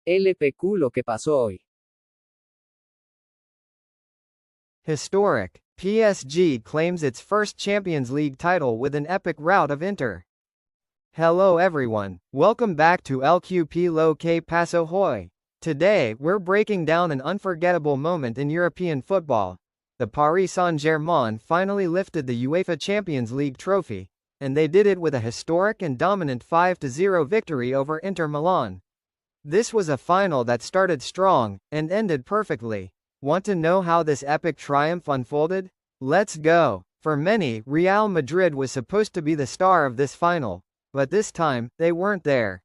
LPQ lo que pasó hoy. Historic. PSG claims its first Champions League title with an epic rout of Inter. Hello everyone, welcome back to LQP Lo Que Paso Hoy. Today, we're breaking down an unforgettable moment in European football. The Paris Saint-Germain finally lifted the UEFA Champions League trophy, and they did it with a historic and dominant 5-0 victory over Inter Milan. This was a final that started strong, and ended perfectly. Want to know how this epic triumph unfolded? Let's go! For many, Real Madrid was supposed to be the star of this final, but this time, they weren't there.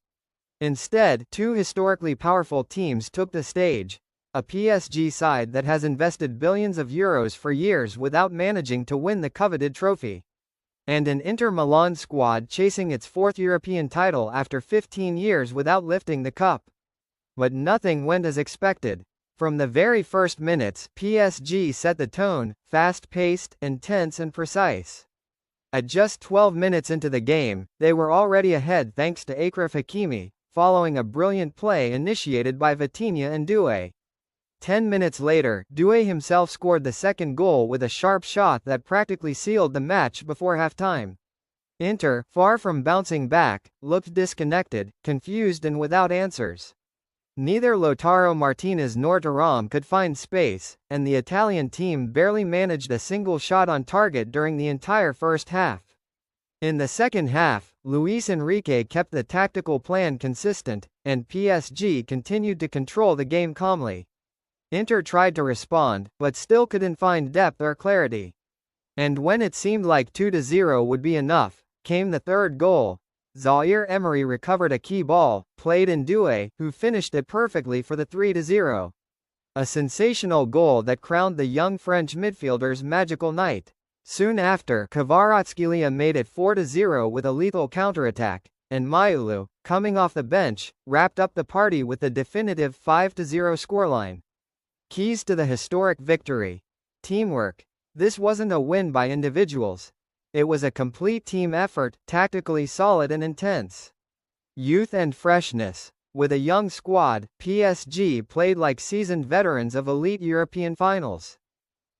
Instead, two historically powerful teams took the stage. A PSG side that has invested billions of euros for years without managing to win the coveted trophy. And an Inter Milan squad chasing its fourth European title after 15 years without lifting the cup. But nothing went as expected. From the very first minutes, PSG set the tone, fast-paced, intense and precise. At just 12 minutes into the game, they were already ahead thanks to Achraf Hakimi, following a brilliant play initiated by Vitinha and Doué. 10 minutes later, Doué himself scored the second goal with a sharp shot that practically sealed the match before halftime. Inter, far from bouncing back, looked disconnected, confused and without answers. Neither Lautaro Martinez nor Thuram could find space, and the Italian team barely managed a single shot on target during the entire first half. In the second half, Luis Enrique kept the tactical plan consistent, and PSG continued to control the game calmly. Inter tried to respond, but still couldn't find depth or clarity. And when it seemed like 2-0 would be enough, came the third goal. Zaire Emery recovered a key ball, played in Doué, who finished it perfectly for the 3-0. A sensational goal that crowned the young French midfielder's magical night. Soon after, Kvaratskhelia made it 4-0 with a lethal counterattack, and Maulu, coming off the bench, wrapped up the party with the definitive 5-0 scoreline. Keys to the historic victory. Teamwork. This wasn't a win by individuals. It was a complete team effort, tactically solid and intense. Youth and freshness. With a young squad, PSG played like seasoned veterans of elite European finals.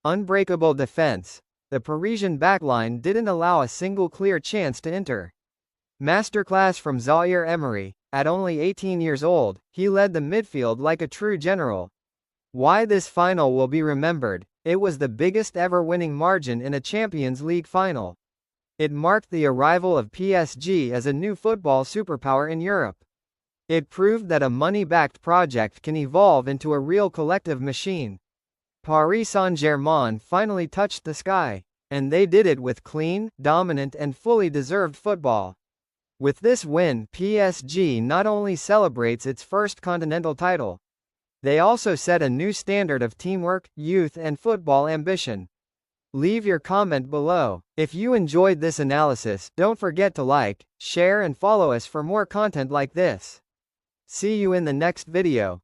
Unbreakable defense. The Parisian backline didn't allow a single clear chance to Inter. Masterclass from Zaire Emery. At only 18 years old, he led the midfield like a true general. Why this final will be remembered? It was the biggest ever winning margin in a Champions League final. It marked the arrival of PSG as a new football superpower in Europe. It proved that a money-backed project can evolve into a real collective machine. Paris Saint-Germain finally touched the sky, and they did it with clean, dominant and fully deserved football. With this win, PSG not only celebrates its first continental title, they also set a new standard of teamwork, youth and football ambition. Leave your comment below. If you enjoyed this analysis, don't forget to like, share and follow us for more content like this. See you in the next video.